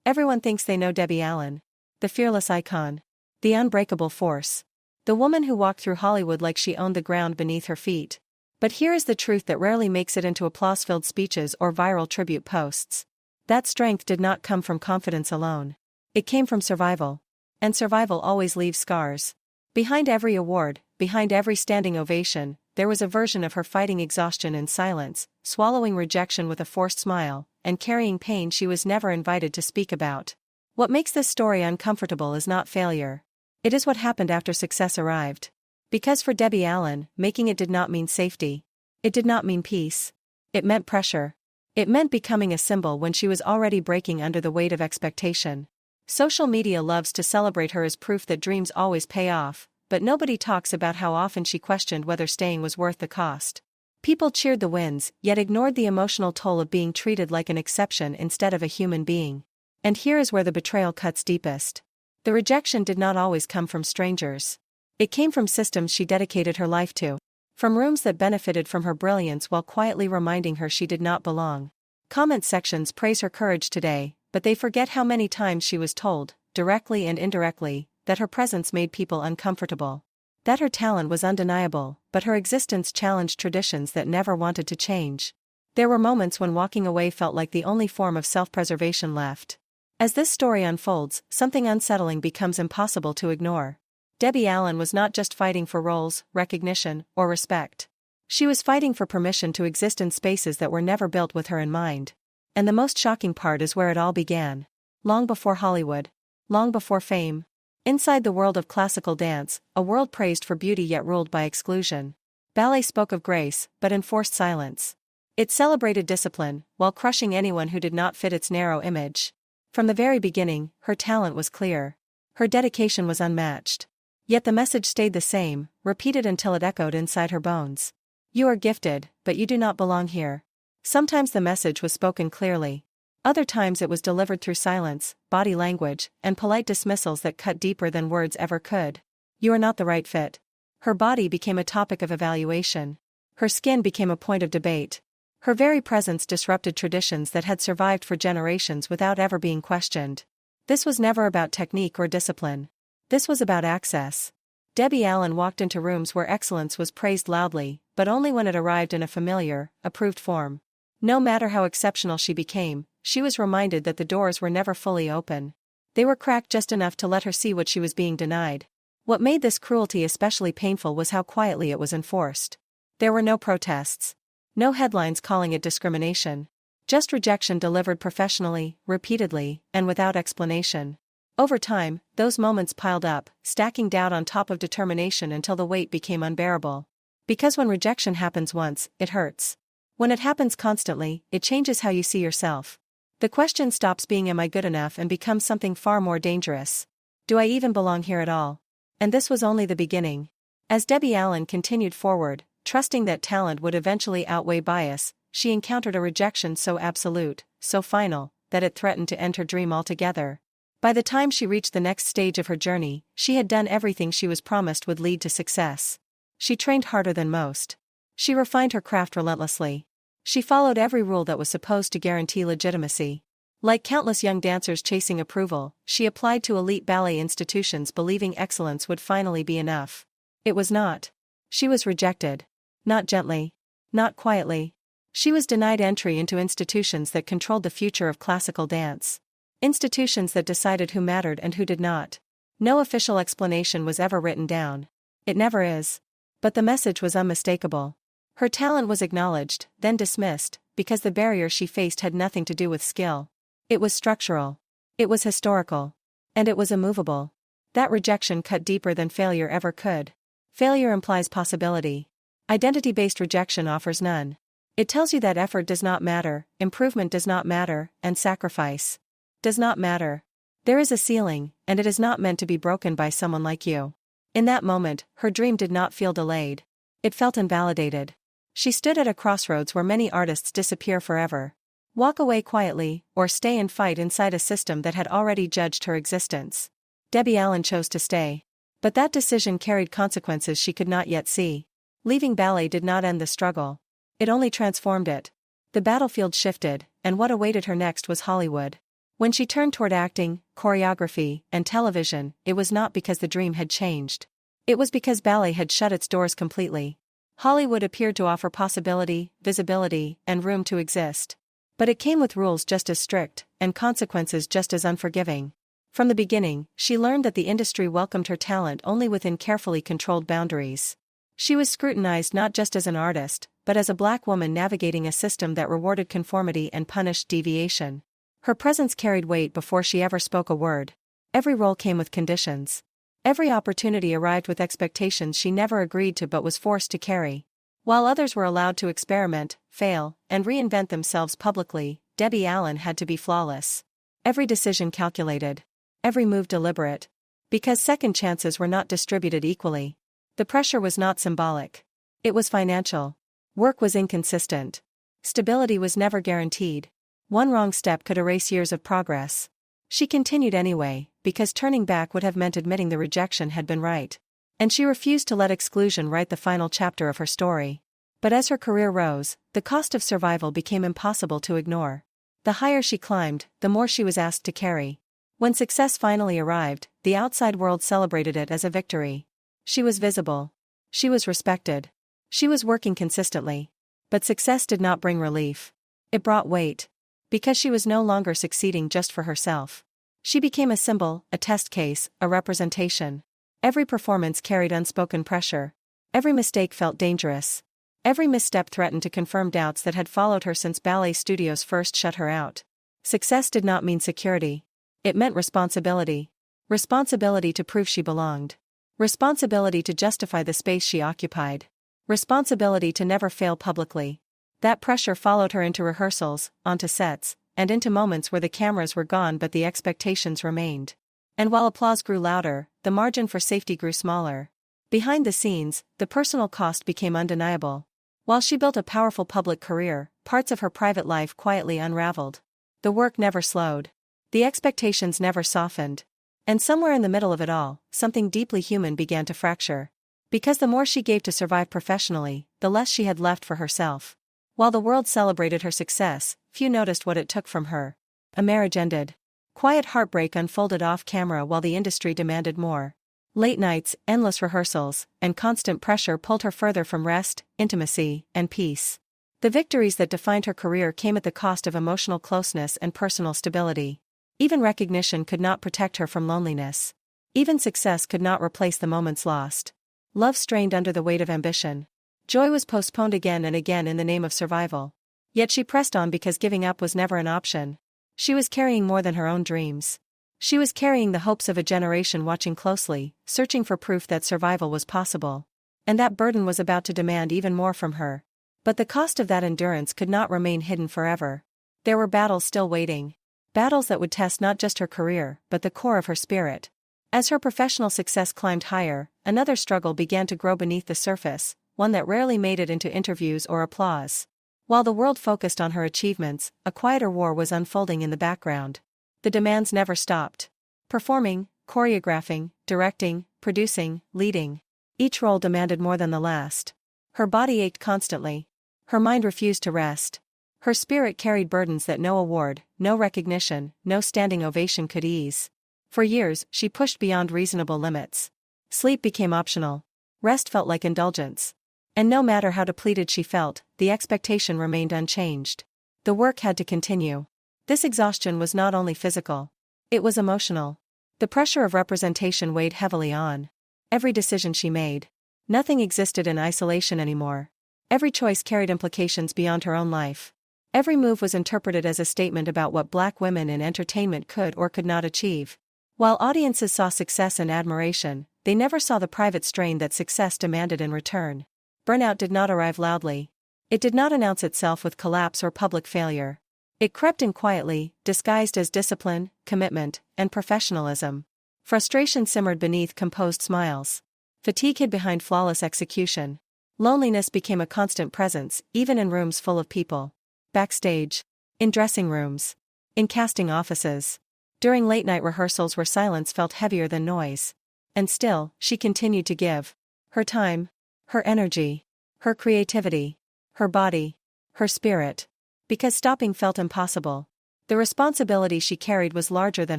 Everyone thinks they know Debbie Allen. The fearless icon. The unbreakable force. The woman who walked through Hollywood like she owned the ground beneath her feet. But here is the truth that rarely makes it into applause-filled speeches or viral tribute posts. That strength did not come from confidence alone. It came from survival. And survival always leaves scars. Behind every award, behind every standing ovation, there was a version of her fighting exhaustion in silence, swallowing rejection with a forced smile, and carrying pain she was never invited to speak about. What makes this story uncomfortable is not failure. It is what happened after success arrived. Because for Debbie Allen, making it did not mean safety. It did not mean peace. It meant pressure. It meant becoming a symbol when she was already breaking under the weight of expectation. Social media loves to celebrate her as proof that dreams always pay off, but nobody talks about how often she questioned whether staying was worth the cost. People cheered the wins, yet ignored the emotional toll of being treated like an exception instead of a human being. And here is where the betrayal cuts deepest. The rejection did not always come from strangers. It came from systems she dedicated her life to. From rooms that benefited from her brilliance while quietly reminding her she did not belong. Comment sections praise her courage today, but they forget how many times she was told, directly and indirectly, that her presence made people uncomfortable. That her talent was undeniable, but her existence challenged traditions that never wanted to change. There were moments when walking away felt like the only form of self-preservation left. As this story unfolds, something unsettling becomes impossible to ignore. Debbie Allen was not just fighting for roles, recognition, or respect. She was fighting for permission to exist in spaces that were never built with her in mind. And the most shocking part is where it all began. Long before Hollywood. Long before fame. Inside the world of classical dance, a world praised for beauty yet ruled by exclusion. Ballet spoke of grace, but enforced silence. It celebrated discipline, while crushing anyone who did not fit its narrow image. From the very beginning, her talent was clear. Her dedication was unmatched. Yet the message stayed the same, repeated until it echoed inside her bones. You are gifted, but you do not belong here. Sometimes the message was spoken clearly. Other times it was delivered through silence, body language, and polite dismissals that cut deeper than words ever could. You are not the right fit. Her body became a topic of evaluation. Her skin became a point of debate. Her very presence disrupted traditions that had survived for generations without ever being questioned. This was never about technique or discipline. This was about access. Debbie Allen walked into rooms where excellence was praised loudly, but only when it arrived in a familiar, approved form. No matter how exceptional she became, she was reminded that the doors were never fully open. They were cracked just enough to let her see what she was being denied. What made this cruelty especially painful was how quietly it was enforced. There were no protests. No headlines calling it discrimination. Just rejection delivered professionally, repeatedly, and without explanation. Over time, those moments piled up, stacking doubt on top of determination until the weight became unbearable. Because when rejection happens once, it hurts. When it happens constantly, it changes how you see yourself. The question stops being am I good enough and becomes something far more dangerous. Do I even belong here at all? And this was only the beginning. As Debbie Allen continued forward, trusting that talent would eventually outweigh bias, she encountered a rejection so absolute, so final, that it threatened to end her dream altogether. By the time she reached the next stage of her journey, she had done everything she was promised would lead to success. She trained harder than most. She refined her craft relentlessly. She followed every rule that was supposed to guarantee legitimacy. Like countless young dancers chasing approval, she applied to elite ballet institutions believing excellence would finally be enough. It was not. She was rejected. Not gently. Not quietly. She was denied entry into institutions that controlled the future of classical dance. Institutions that decided who mattered and who did not. No official explanation was ever written down. It never is. But the message was unmistakable. Her talent was acknowledged, then dismissed, because the barrier she faced had nothing to do with skill. It was structural. It was historical. And it was immovable. That rejection cut deeper than failure ever could. Failure implies possibility. Identity-based rejection offers none. It tells you that effort does not matter, improvement does not matter, and sacrifice does not matter. There is a ceiling, and it is not meant to be broken by someone like you. In that moment, her dream did not feel delayed. It felt invalidated. She stood at a crossroads where many artists disappear forever. Walk away quietly, or stay and fight inside a system that had already judged her existence. Debbie Allen chose to stay. But that decision carried consequences she could not yet see. Leaving ballet did not end the struggle. It only transformed it. The battlefield shifted, and what awaited her next was Hollywood. When she turned toward acting, choreography, and television, it was not because the dream had changed. It was because ballet had shut its doors completely. Hollywood appeared to offer possibility, visibility, and room to exist. But it came with rules just as strict, and consequences just as unforgiving. From the beginning, she learned that the industry welcomed her talent only within carefully controlled boundaries. She was scrutinized not just as an artist, but as a black woman navigating a system that rewarded conformity and punished deviation. Her presence carried weight before she ever spoke a word. Every role came with conditions. Every opportunity arrived with expectations she never agreed to but was forced to carry. While others were allowed to experiment, fail, and reinvent themselves publicly, Debbie Allen had to be flawless. Every decision calculated. Every move deliberate. Because second chances were not distributed equally. The pressure was not symbolic. It was financial. Work was inconsistent. Stability was never guaranteed. One wrong step could erase years of progress. She continued anyway, because turning back would have meant admitting the rejection had been right. And she refused to let exclusion write the final chapter of her story. But as her career rose, the cost of survival became impossible to ignore. The higher she climbed, the more she was asked to carry. When success finally arrived, the outside world celebrated it as a victory. She was visible. She was respected. She was working consistently. But success did not bring relief. It brought weight. Because she was no longer succeeding just for herself. She became a symbol, a test case, a representation. Every performance carried unspoken pressure. Every mistake felt dangerous. Every misstep threatened to confirm doubts that had followed her since ballet studios first shut her out. Success did not mean security. It meant responsibility. Responsibility to prove she belonged. Responsibility to justify the space she occupied. Responsibility to never fail publicly. That pressure followed her into rehearsals, onto sets, and into moments where the cameras were gone but the expectations remained. And while applause grew louder, the margin for safety grew smaller. Behind the scenes, the personal cost became undeniable. While she built a powerful public career, parts of her private life quietly unraveled. The work never slowed. The expectations never softened. And somewhere in the middle of it all, something deeply human began to fracture. Because the more she gave to survive professionally, the less she had left for herself. While the world celebrated her success, few noticed what it took from her. A marriage ended. Quiet heartbreak unfolded off camera while the industry demanded more. Late nights, endless rehearsals, and constant pressure pulled her further from rest, intimacy, and peace. The victories that defined her career came at the cost of emotional closeness and personal stability. Even recognition could not protect her from loneliness. Even success could not replace the moments lost. Love strained under the weight of ambition. Joy was postponed again and again in the name of survival. Yet she pressed on because giving up was never an option. She was carrying more than her own dreams. She was carrying the hopes of a generation watching closely, searching for proof that survival was possible. And that burden was about to demand even more from her. But the cost of that endurance could not remain hidden forever. There were battles still waiting. Battles that would test not just her career, but the core of her spirit. As her professional success climbed higher, another struggle began to grow beneath the surface, one that rarely made it into interviews or applause. While the world focused on her achievements, a quieter war was unfolding in the background. The demands never stopped. Performing, choreographing, directing, producing, leading. Each role demanded more than the last. Her body ached constantly. Her mind refused to rest. Her spirit carried burdens that no award, no recognition, no standing ovation could ease. For years, she pushed beyond reasonable limits. Sleep became optional. Rest felt like indulgence. And no matter how depleted she felt, the expectation remained unchanged. The work had to continue. This exhaustion was not only physical. It was emotional. The pressure of representation weighed heavily on every decision she made. Nothing existed in isolation anymore. Every choice carried implications beyond her own life. Every move was interpreted as a statement about what Black women in entertainment could or could not achieve. While audiences saw success and admiration, they never saw the private strain that success demanded in return. Burnout did not arrive loudly. It did not announce itself with collapse or public failure. It crept in quietly, disguised as discipline, commitment, and professionalism. Frustration simmered beneath composed smiles. Fatigue hid behind flawless execution. Loneliness became a constant presence, even in rooms full of people. Backstage. In dressing rooms. In casting offices. During late-night rehearsals where silence felt heavier than noise. And still, she continued to give. Her time. Her energy. Her creativity. Her body. Her spirit. Because stopping felt impossible. The responsibility she carried was larger than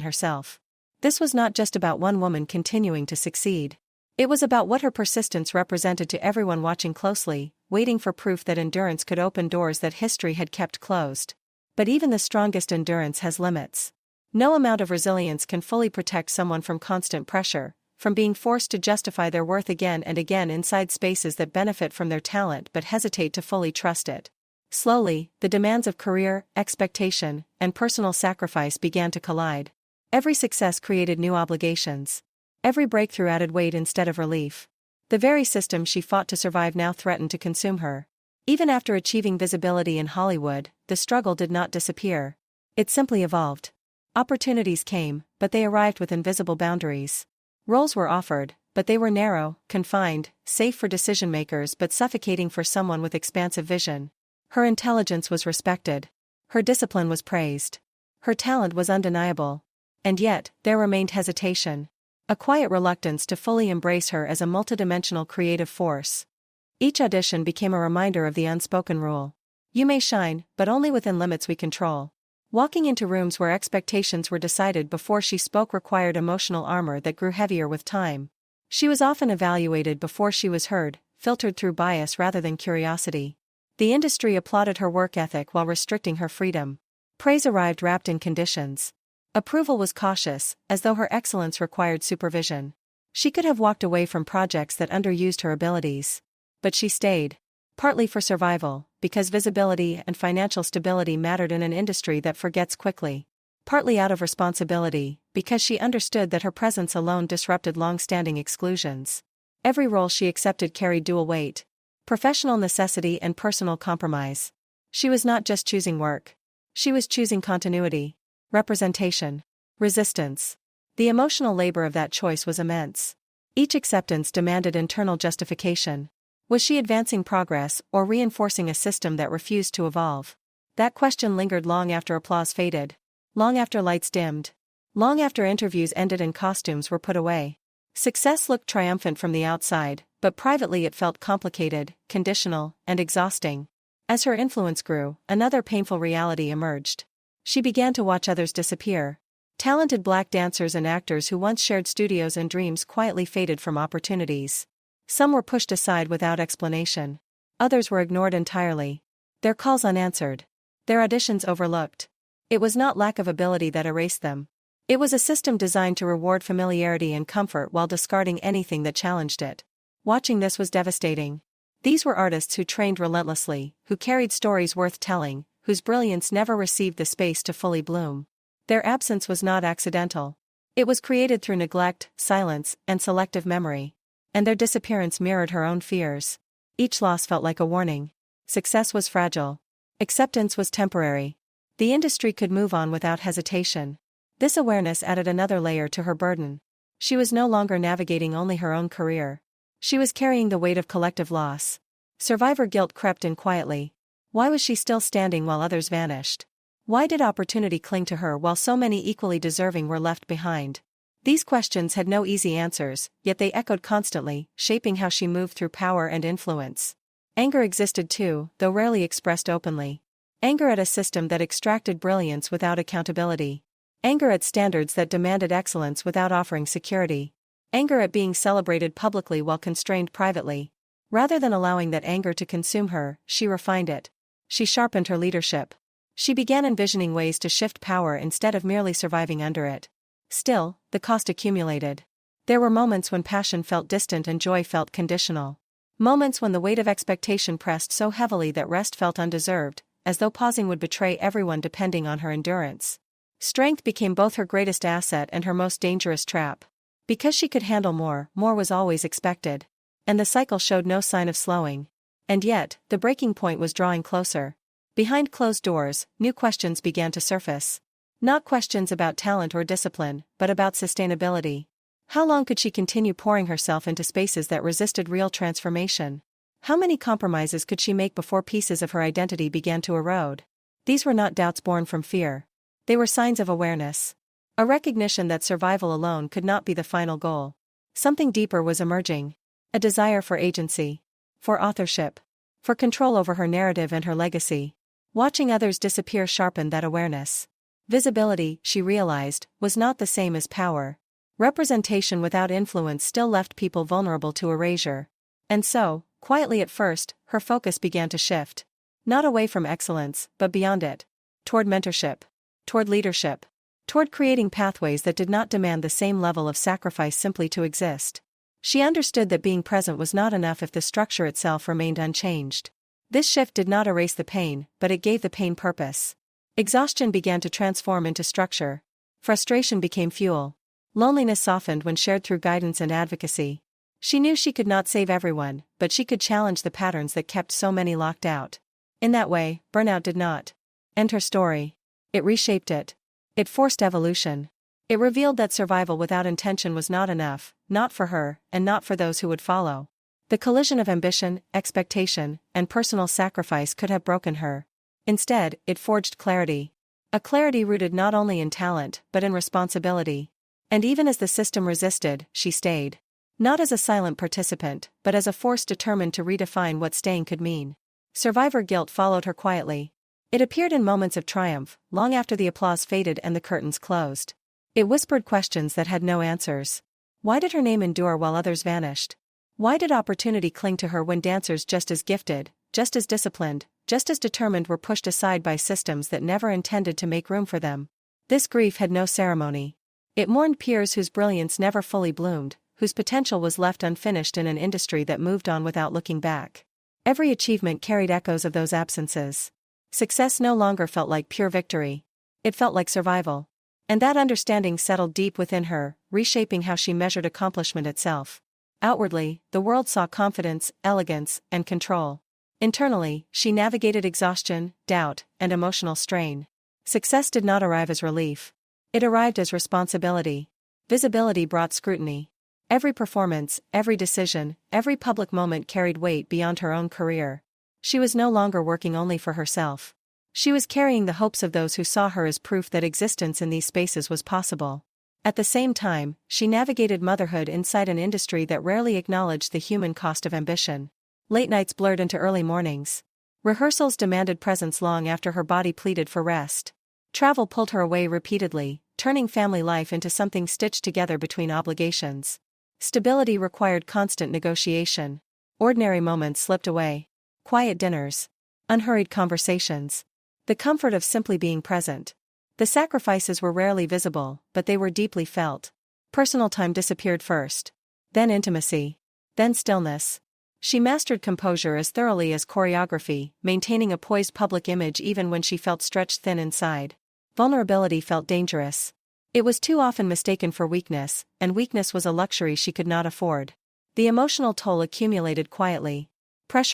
herself. This was not just about one woman continuing to succeed. It was about what her persistence represented to everyone watching closely, waiting for proof that endurance could open doors that history had kept closed. But even the strongest endurance has limits. No amount of resilience can fully protect someone from constant pressure, from being forced to justify their worth again and again inside spaces that benefit from their talent but hesitate to fully trust it. Slowly, the demands of career, expectation, and personal sacrifice began to collide. Every success created new obligations. Every breakthrough added weight instead of relief. The very system she fought to survive now threatened to consume her. Even after achieving visibility in Hollywood, the struggle did not disappear. It simply evolved. Opportunities came, but they arrived with invisible boundaries. Roles were offered, but they were narrow, confined, safe for decision-makers but suffocating for someone with expansive vision. Her intelligence was respected. Her discipline was praised. Her talent was undeniable. And yet, there remained hesitation. A quiet reluctance to fully embrace her as a multidimensional creative force. Each audition became a reminder of the unspoken rule. You may shine, but only within limits we control. Walking into rooms where expectations were decided before she spoke required emotional armor that grew heavier with time. She was often evaluated before she was heard, filtered through bias rather than curiosity. The industry applauded her work ethic while restricting her freedom. Praise arrived wrapped in conditions. Approval was cautious, as though her excellence required supervision. She could have walked away from projects that underused her abilities. But she stayed. Partly for survival, because visibility and financial stability mattered in an industry that forgets quickly. Partly out of responsibility, because she understood that her presence alone disrupted long-standing exclusions. Every role she accepted carried dual weight. Professional necessity and personal compromise. She was not just choosing work. She was choosing continuity. Representation. Resistance. The emotional labor of that choice was immense. Each acceptance demanded internal justification. Was she advancing progress or reinforcing a system that refused to evolve? That question lingered long after applause faded. Long after lights dimmed. Long after interviews ended and costumes were put away. Success looked triumphant from the outside, but privately it felt complicated, conditional, and exhausting. As her influence grew, another painful reality emerged. She began to watch others disappear. Talented black dancers and actors who once shared studios and dreams quietly faded from opportunities. Some were pushed aside without explanation. Others were ignored entirely. Their calls unanswered. Their auditions overlooked. It was not lack of ability that erased them. It was a system designed to reward familiarity and comfort while discarding anything that challenged it. Watching this was devastating. These were artists who trained relentlessly, who carried stories worth telling, whose brilliance never received the space to fully bloom. Their absence was not accidental. It was created through neglect, silence, and selective memory. And their disappearance mirrored her own fears. Each loss felt like a warning. Success was fragile. Acceptance was temporary. The industry could move on without hesitation. This awareness added another layer to her burden. She was no longer navigating only her own career. She was carrying the weight of collective loss. Survivor guilt crept in quietly. Why was she still standing while others vanished? Why did opportunity cling to her while so many equally deserving were left behind? These questions had no easy answers, yet they echoed constantly, shaping how she moved through power and influence. Anger existed too, though rarely expressed openly. Anger at a system that extracted brilliance without accountability. Anger at standards that demanded excellence without offering security. Anger at being celebrated publicly while constrained privately. Rather than allowing that anger to consume her, she refined it. She sharpened her leadership. She began envisioning ways to shift power instead of merely surviving under it. Still, the cost accumulated. There were moments when passion felt distant and joy felt conditional. Moments when the weight of expectation pressed so heavily that rest felt undeserved, as though pausing would betray everyone depending on her endurance. Strength became both her greatest asset and her most dangerous trap. Because she could handle more, more was always expected. And the cycle showed no sign of slowing. And yet, the breaking point was drawing closer. Behind closed doors, new questions began to surface. Not questions about talent or discipline, but about sustainability. How long could she continue pouring herself into spaces that resisted real transformation? How many compromises could she make before pieces of her identity began to erode? These were not doubts born from fear. They were signs of awareness. A recognition that survival alone could not be the final goal. Something deeper was emerging. A desire for agency. For authorship. For control over her narrative and her legacy. Watching others disappear sharpened that awareness. Visibility, she realized, was not the same as power. Representation without influence still left people vulnerable to erasure. And so, quietly at first, her focus began to shift. Not away from excellence, but beyond it. Toward mentorship. Toward leadership. Toward creating pathways that did not demand the same level of sacrifice simply to exist. She understood that being present was not enough if the structure itself remained unchanged. This shift did not erase the pain, but it gave the pain purpose. Exhaustion began to transform into structure. Frustration became fuel. Loneliness softened when shared through guidance and advocacy. She knew she could not save everyone, but she could challenge the patterns that kept so many locked out. In that way, burnout did not end her story. It reshaped it. It forced evolution. It revealed that survival without intention was not enough, not for her, and not for those who would follow. The collision of ambition, expectation, and personal sacrifice could have broken her. Instead, it forged clarity. A clarity rooted not only in talent, but in responsibility. And even as the system resisted, she stayed. Not as a silent participant, but as a force determined to redefine what staying could mean. Survivor guilt followed her quietly. It appeared in moments of triumph, long after the applause faded and the curtains closed. It whispered questions that had no answers. Why did her name endure while others vanished? Why did opportunity cling to her when dancers just as gifted, just as disciplined, just as determined were pushed aside by systems that never intended to make room for them? This grief had no ceremony. It mourned peers whose brilliance never fully bloomed, whose potential was left unfinished in an industry that moved on without looking back. Every achievement carried echoes of those absences. Success no longer felt like pure victory. It felt like survival. And that understanding settled deep within her, reshaping how she measured accomplishment itself. Outwardly, the world saw confidence, elegance, and control. Internally, she navigated exhaustion, doubt, and emotional strain. Success did not arrive as relief. It arrived as responsibility. Visibility brought scrutiny. Every performance, every decision, every public moment carried weight beyond her own career. She was no longer working only for herself. She was carrying the hopes of those who saw her as proof that existence in these spaces was possible. At the same time, she navigated motherhood inside an industry that rarely acknowledged the human cost of ambition. Late nights blurred into early mornings. Rehearsals demanded presence long after her body pleaded for rest. Travel pulled her away repeatedly, turning family life into something stitched together between obligations. Stability required constant negotiation. Ordinary moments slipped away. Quiet dinners. Unhurried conversations. The comfort of simply being present. The sacrifices were rarely visible, but they were deeply felt. Personal time disappeared first. Then intimacy. Then stillness. She mastered composure as thoroughly as choreography, maintaining a poised public image even when she felt stretched thin inside. Vulnerability felt dangerous. It was too often mistaken for weakness, and weakness was a luxury she could not afford. The emotional toll accumulated quietly. Pressure